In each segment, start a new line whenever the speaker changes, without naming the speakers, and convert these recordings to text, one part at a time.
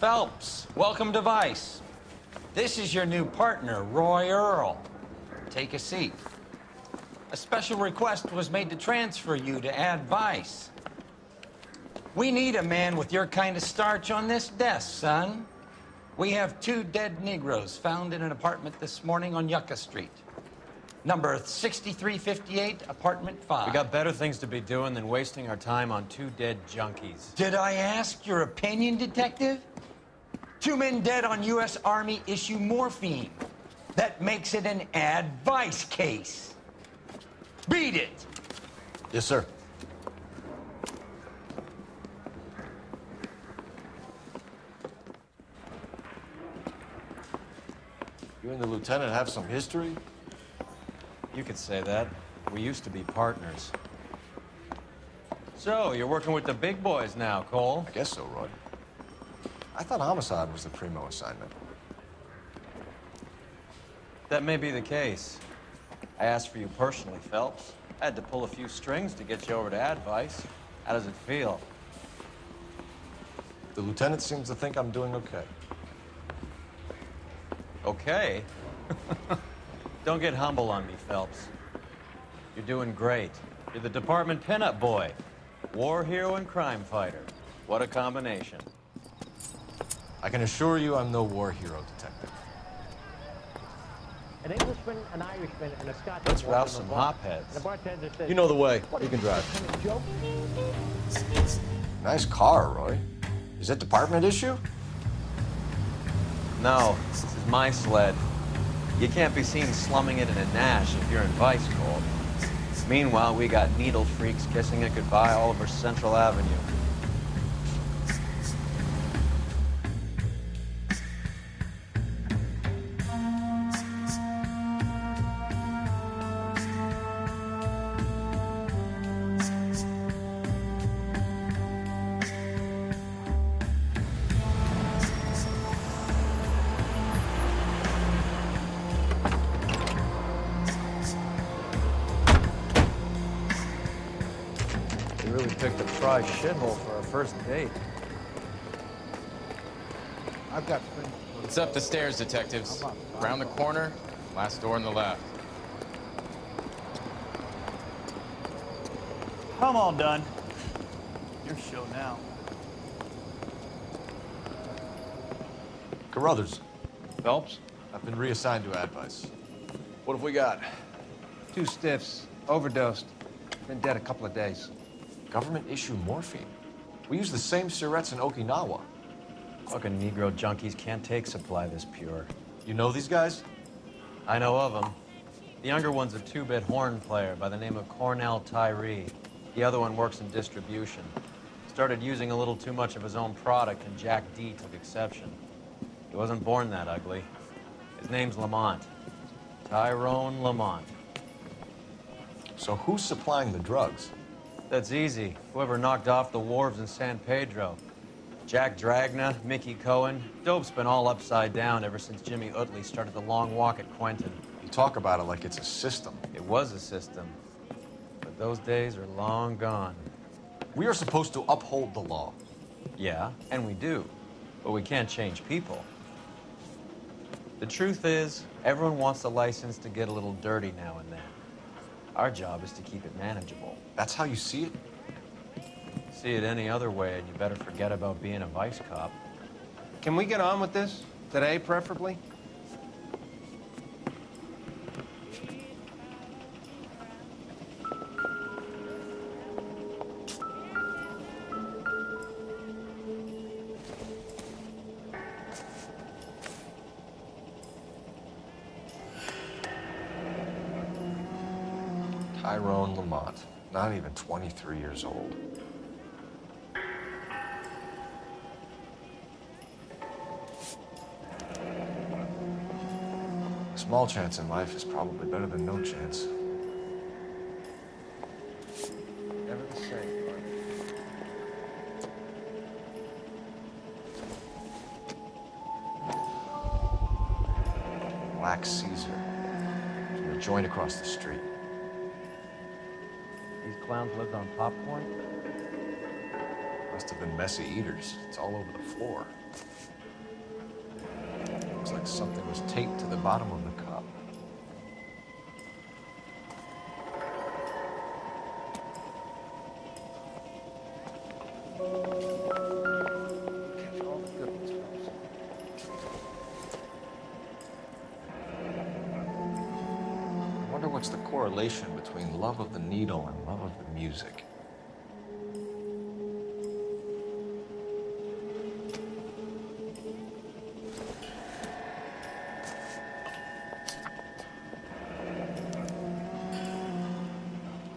Phelps, welcome to Vice. This is your new partner, Roy Earl. Take a seat. A special request was made to transfer you to Ad Vice. We need a man with your kind of starch on this desk, son. We have 2 dead Negroes found in an apartment this morning on Yucca Street. Number 6358, apartment 5.
We got better things to be doing than wasting our time on 2 dead junkies.
Did I ask your opinion, detective? 2 men dead on U.S. Army issue morphine. That makes it an Ad Vice case. Beat it!
Yes, sir. You and the lieutenant have some history?
You could say that. We used to be partners. So, you're working with the big boys now, Cole?
I guess so, Roy. I thought homicide was the primo assignment.
That may be the case. I asked for you personally, Phelps. I had to pull a few strings to get you over to Ad Vice. How does it feel?
The lieutenant seems to think I'm doing okay.
Okay? Don't get humble on me, Phelps. You're doing great. You're the department pinup boy. War hero and crime fighter. What a combination.
I can assure you I'm no war hero, detective.
An Englishman, an Irishman, and a Scotsman.
Let's rouse some hopheads.
The bartender says,
You know the way. You can drive.
"Kind of joke?"
Nice car, Roy. Is it department issue?
No, this is my sled. You can't be seen slumming it in a Nash if you're in Vice, Cole. Meanwhile, we got needle freaks kissing it goodbye all over Central Avenue. We really picked a try shithole for our first date.
I've got friends.
It's up the stairs, detectives. Round the corner, last door on the left.
I'm all done. Your show now.
Carruthers,
Phelps?
I've been reassigned to Ad Vice.
What have we got?
2 stiffs, overdosed. Been dead a couple of days.
Government issue morphine. We use the same syrettes in Okinawa.
Fucking Negro junkies can't take supply this pure.
You know these guys?
I know of them. The younger one's a 2-bit horn player by the name of Cornell Tyree. The other one works in distribution. Started using a little too much of his own product, and Jack D took exception. He wasn't born that ugly. His name's Lamont. Tyrone Lamont.
So who's supplying the drugs?
That's easy. Whoever knocked off the wharves in San Pedro. Jack Dragna, Mickey Cohen. Dope's been all upside down ever since Jimmy Utley started the long walk at Quentin.
You talk about it like it's a system.
It was a system. But those days are long gone.
We are supposed to uphold the law.
Yeah, and we do. But we can't change people. The truth is, everyone wants a license to get a little dirty now and then. Our job is to keep it manageable.
That's how you see it?
See it any other way, and you better forget about being a vice cop.
Can we get on with this? Today, preferably?
Tyrone Lamont, not even 23 years old. Small chance in life is probably better than no chance.
Never the same, Mark.
Black Caesar. From the joint across the street.
These clowns lived on popcorn?
Must have been messy eaters. It's all over the floor. like something was taped to the bottom of the cup.
Catch all the good ones first.
I wonder what's the correlation between love of the needle and love of the music.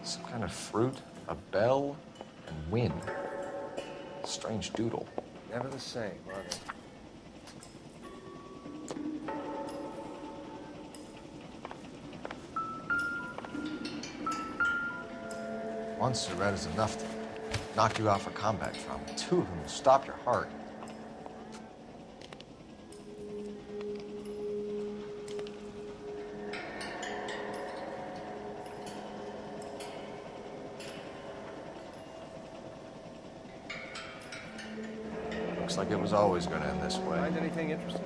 Some kind of fruit, a bell, and wind. Strange doodle.
Never the same, are they?
One cigarette is enough to knock you out for combat trauma. Two of them will stop your heart. Looks like it was always going to end this way.
Find anything interesting?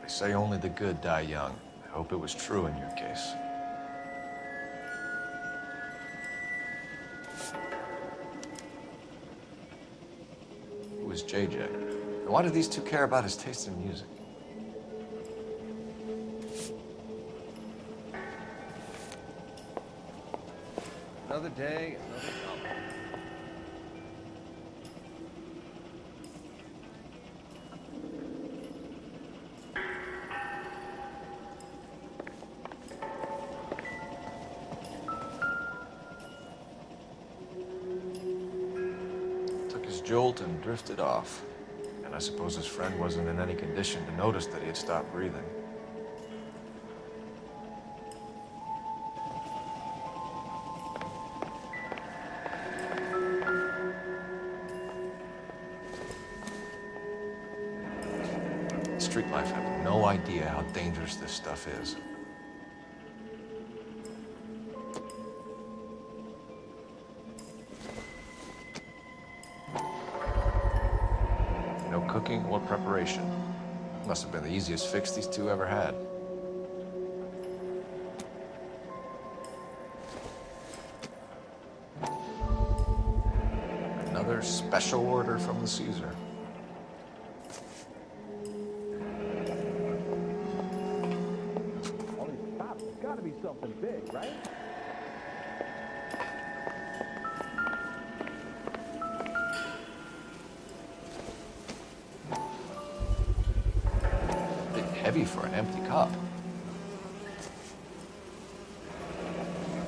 They say only the good die young. I hope it was true in your case. Who is JJ? And why do these two care about his taste in music?
Another day, another number.
Took his jolt and drifted off. And I suppose his friend wasn't in any condition to notice that he had stopped breathing. Street life have no idea how dangerous this stuff is. No cooking or preparation. Must have been the easiest fix these two ever had. Another special order from the Caesar.
All these cops, it's gotta be something big, right?
A bit heavy for an empty cup. I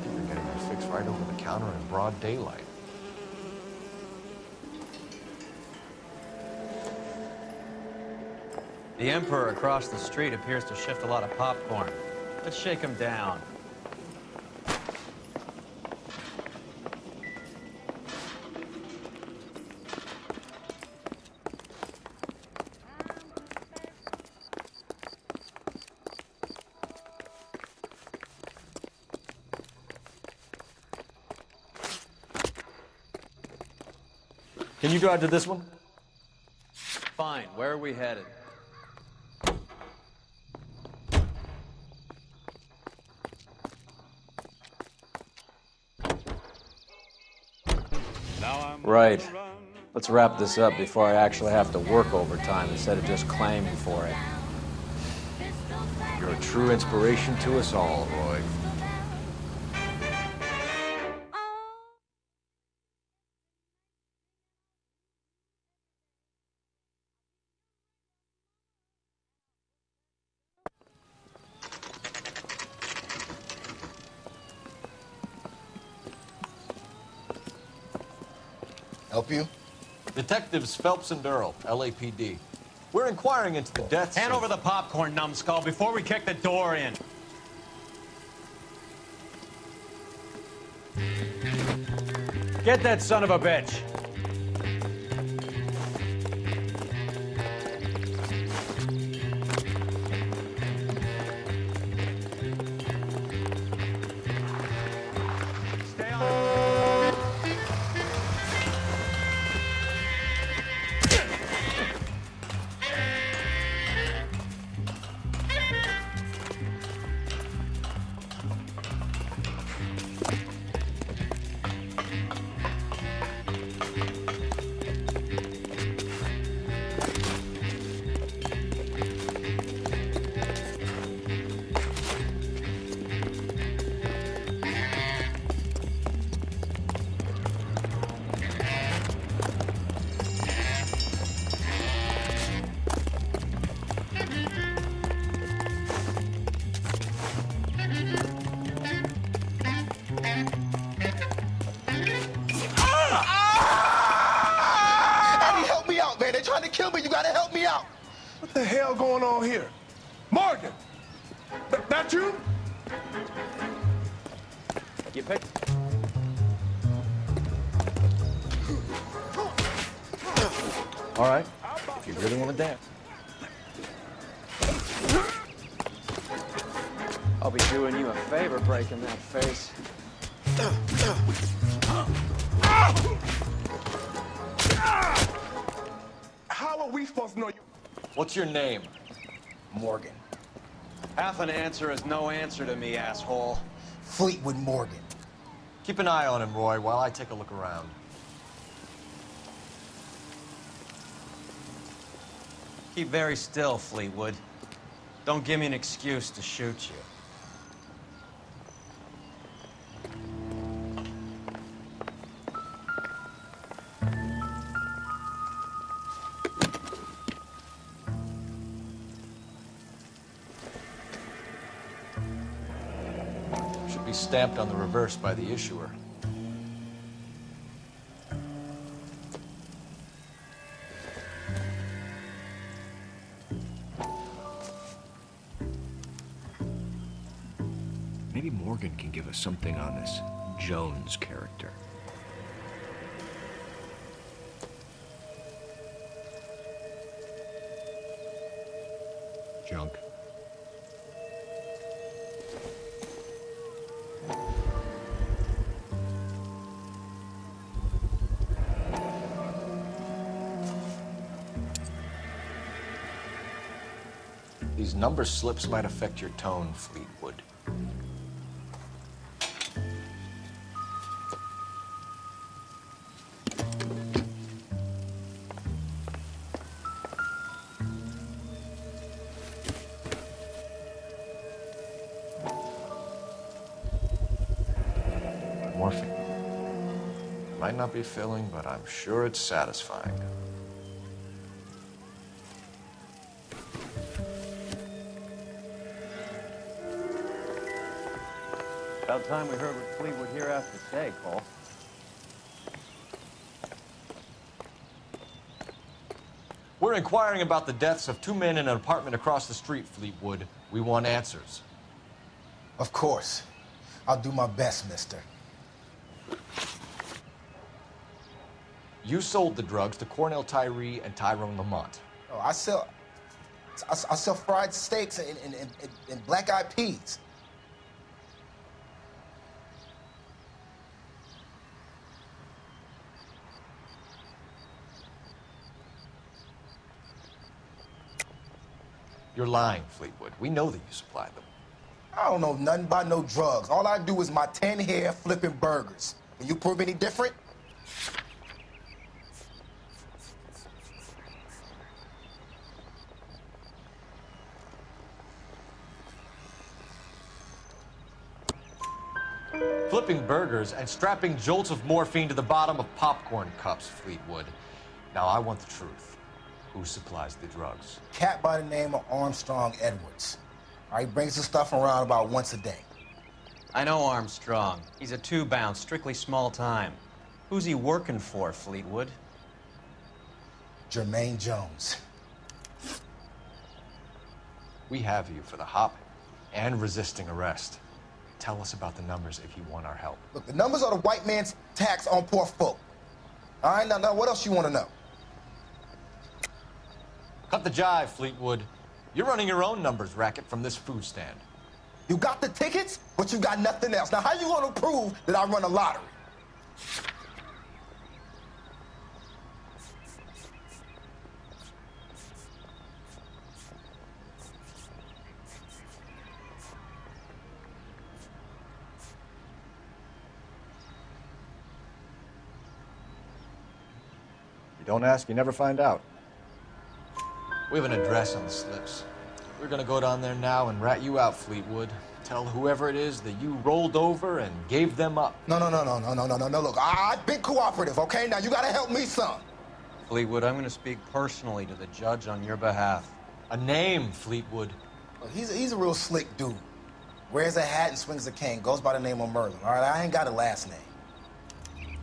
think they're getting it fixed right over the counter in broad daylight.
The Emperor across the street appears to shift a lot of popcorn. Let's shake him down.
Can you drive to this one?
Fine, where are we headed? Right. Let's wrap this up before I actually have to work overtime instead of just claiming for it.
You're a true inspiration to us all, Roy. Help you? Detectives Phelps and Durrell, LAPD. We're inquiring into the deaths
Hand
of...
over the popcorn, numbskull, before we kick the door in. Get that son of a bitch.
help me out.
What the hell going on here? Morgan! That you?
You picked.
All right, if you really want to dance.
I'll be doing you a favor breaking that face.
How are we supposed to know you?
What's your name?
Morgan.
Half an answer is no answer to me, asshole.
Fleetwood Morgan.
Keep an eye on him, Roy, while I take a look around.
Keep very still, Fleetwood. Don't give me an excuse to shoot you.
Should be stamped on the reverse by the issuer.
Maybe Morgan can give us something on this Jones character. Junk.
These number slips might affect your tone, Fleetwood. Morphine. Might not be filling, but I'm sure it's satisfying.
About time we heard what Fleetwood here has to say, Cole.
We're inquiring about the deaths of two men in an apartment across the street, Fleetwood. We want answers.
Of course. I'll do my best, mister.
You sold the drugs to Cornell Tyree and Tyrone Lamont.
Oh, I sell fried steaks and black-eyed peas.
You're lying, Fleetwood. We know that you supply them.
I don't know nothing about no drugs. All I do is my 10 hair flipping burgers. Can you prove any different?
Flipping burgers and strapping jolts of morphine to the bottom of popcorn cups, Fleetwood. Now, I want the truth. Who supplies the drugs?
Cat by the name of Armstrong Edwards. All right, he brings the stuff around about once a day.
I know Armstrong. He's a two-bounce, strictly small time. Who's he working for, Fleetwood?
Jermaine Jones.
We have you for the hop and resisting arrest. Tell us about the numbers if you want our help.
Look, the numbers are the white man's tax on poor folk. All right, now what else you want to know?
Cut the jive, Fleetwood. You're running your own numbers racket from this food stand.
You got the tickets, but you got nothing else. Now, how you going to prove that I run a lottery?
You don't ask, you never find out. We have an address on the slips. We're gonna go down there now and rat you out, Fleetwood. Tell whoever it is that you rolled over and gave them up.
No. Look, I've been cooperative, okay? Now, you got to help me some.
Fleetwood, I'm going to speak personally to the judge on your behalf.
A name, Fleetwood.
Look, he's a real slick dude. Wears a hat and swings a cane. Goes by the name of Merlin, all right? I ain't got a last name.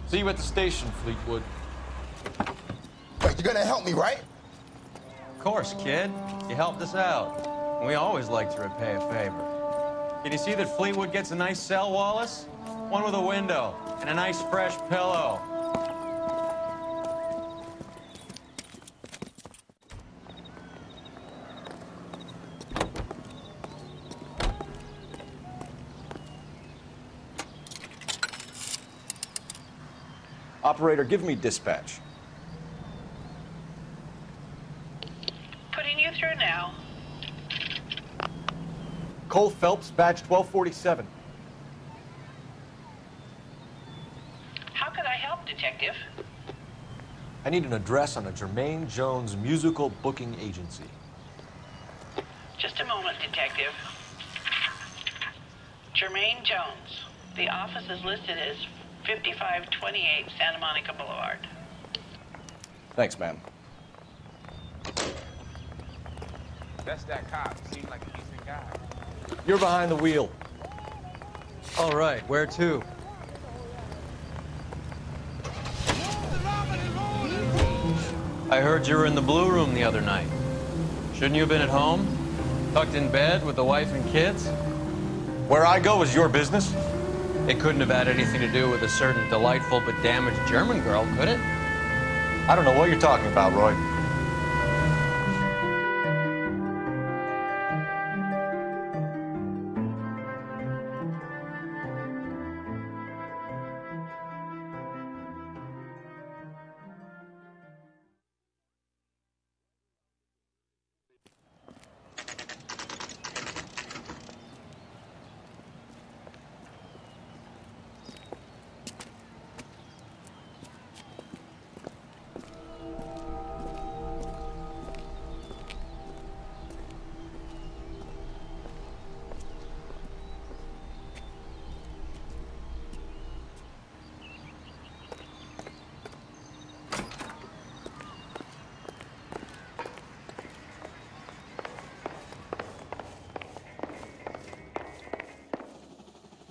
See you at the station, Fleetwood.
Wait, you're going to help me, right?
course, kid. You helped us out. We always like to repay a favor. Can you see that Fleetwood gets a nice cell, Wallace? One with a window and a nice fresh pillow.
Operator, give me dispatch.
Putting you through now.
Cole Phelps, badge 1247.
How could I help, Detective?
I need an address on a Jermaine Jones musical booking agency.
Just a moment, Detective. Jermaine Jones. The office is listed as 5528 Santa Monica Boulevard.
Thanks, ma'am.
That's that cop. Seems like a decent guy.
You're behind the wheel.
All right, where to? I heard you were in the Blue Room the other night. Shouldn't you have been at home? Tucked in bed with the wife and kids?
Where I go is your business?
It couldn't have had anything to do with a certain delightful but damaged German girl, could it?
I don't know what you're talking about, Roy.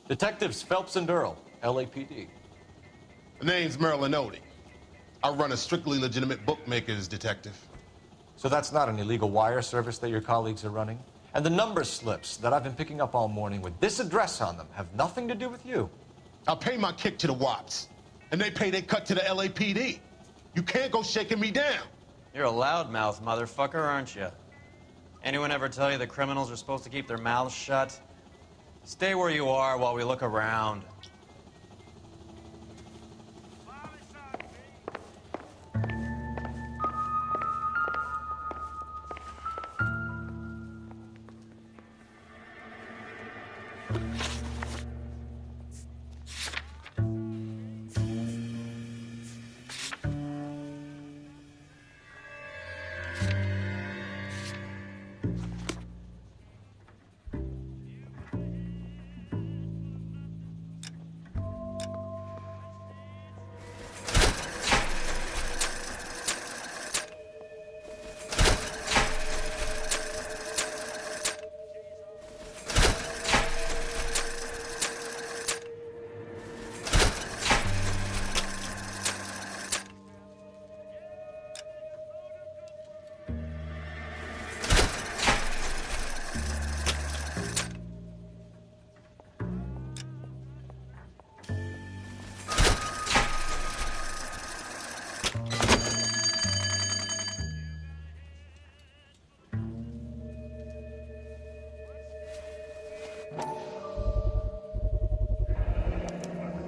Detectives Phelps and Earl, LAPD.
The name's Merlin Odie. I run a strictly legitimate bookmaker's detective.
So that's not an illegal wire service that your colleagues are running? And the number slips that I've been picking up all morning with this address on them have nothing to do with you?
I pay my kick to the Wops, and they pay their cut to the LAPD. You can't go shaking me down.
You're a loudmouth motherfucker, aren't you? Anyone ever tell you that criminals are supposed to keep their mouths shut? Stay where you are while we look around.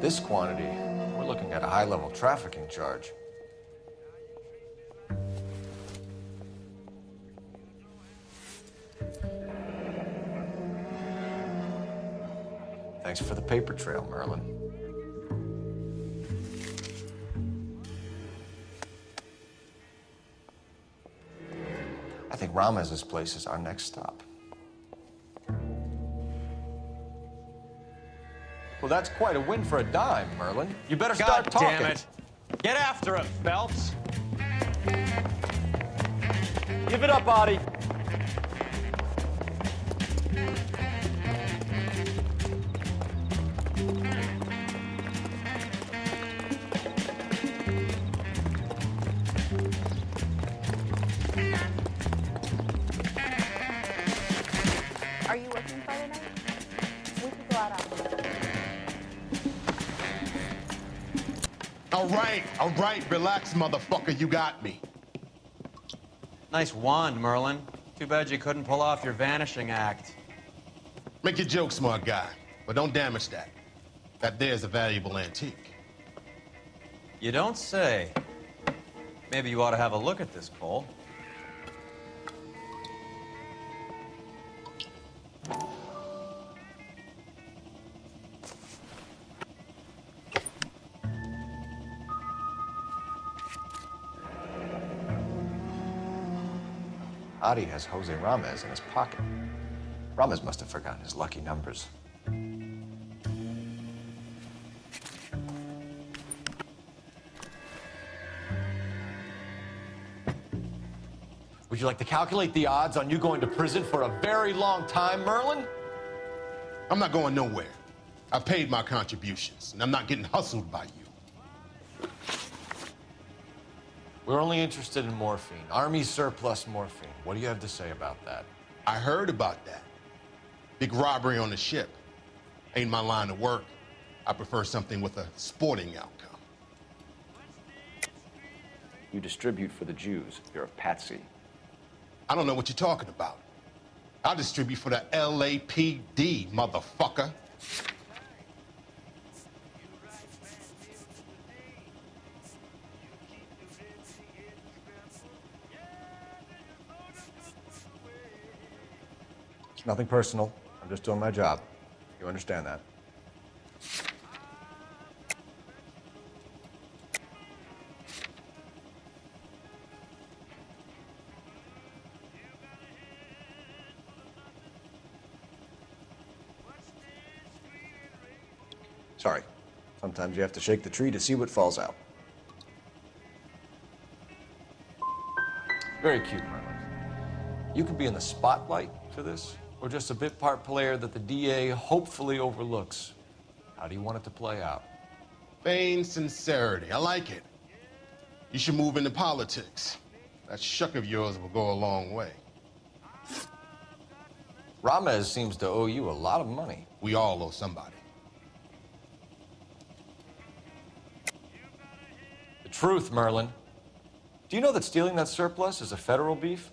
This quantity, we're looking at a high-level trafficking charge. Thanks for the paper trail, Merlin. I think Ramez's place is our next stop. Well, that's quite a win for a dime, Merlin. You better start talking.
God damn it. Get after him, Phelps.
Give it up, Audie.
Are you working Friday night? We could go out after.
All right, relax, motherfucker, you got me.
Nice wand, Merlin. Too bad you couldn't pull off your vanishing act.
Make your joke, smart guy, but don't damage that. That there's a valuable antique.
You don't say. Maybe you ought to have a look at this, Cole.
Adi has Jose Ramez in his pocket. Ramez must have forgotten his lucky numbers. Would you like to calculate the odds on you going to prison for a very long time, Merlin?
I'm not going nowhere. I've paid my contributions, and I'm not getting hustled by you.
We're only interested in morphine. Army surplus morphine. What do you have to say about that?
I heard about that. Big robbery on the ship. Ain't my line of work. I prefer something with a sporting outcome.
You distribute for the Jews. You're a patsy.
I don't know what you're talking about. I distribute for the LAPD, motherfucker.
It's nothing personal. I'm just doing my job. You understand that? Sorry. Sometimes you have to shake the tree to see what falls out. Very cute, Merlin. You could be in the spotlight for this, or just a bit part player that the DA hopefully overlooks. How do you want it to play out?
Feigned sincerity. I like it. You should move into politics. That shuck of yours will go a long way.
Ramez seems to owe you a lot of money.
We all owe somebody.
The truth, Merlin. Do you know that stealing that surplus is a federal beef?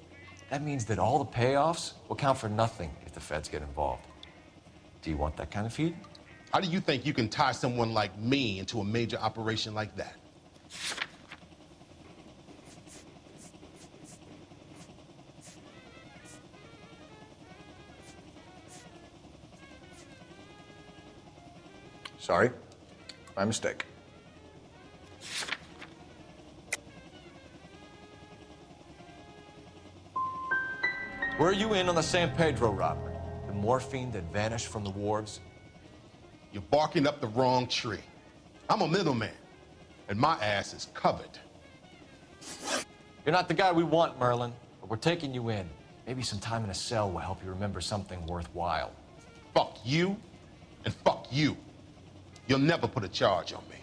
That means that all the payoffs will count for nothing if the feds get involved. Do you want that kind of feed?
How do you think you can tie someone like me into a major operation like that?
Sorry. My mistake. Were you in on the San Pedro robbery? The morphine that vanished from the wharves?
You're barking up the wrong tree. I'm a middleman, and my ass is covered.
You're not the guy we want, Merlin, but we're taking you in. Maybe some time in a cell will help you remember something worthwhile.
Fuck you, and fuck you. You'll never put a charge on me.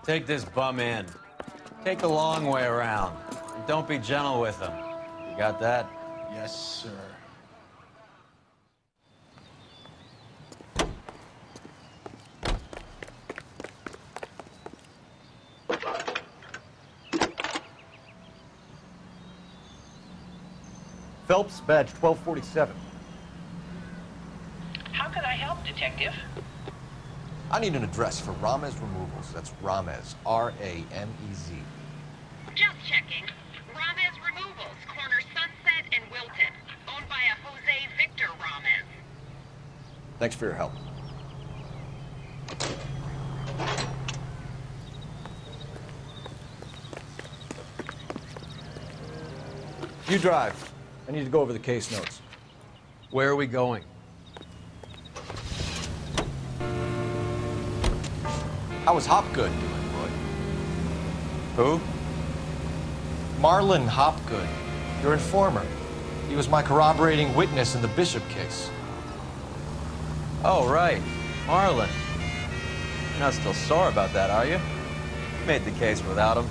Take this bum in. Take the long way around. And don't be gentle with him. You got that?
Yes, sir.
Phelps, badge 1247.
How can I help, Detective?
I need an address for Ramez Removals. That's Ramez, R-A-M-E-Z.
Just checking. Ramez Removals, corner Sunset and Wilton. Owned by a Jose Victor Ramez.
Thanks for your help. You drive. I need to go over the case notes.
Where are we going?
How was Hopgood doing, Roy?
Who?
Marlon Hopgood, your informer. He was my corroborating witness in the Bishop case.
Oh, right. Marlon. You're not still sore about that, are you? Made the case without him.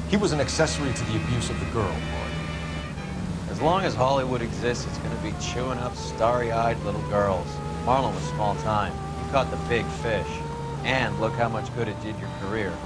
He was an accessory to the abuse of the girl, Roy.
As long as Hollywood exists, it's going to be chewing up starry-eyed little girls. Marlon was small time. You caught the big fish. And look how much good it did your career.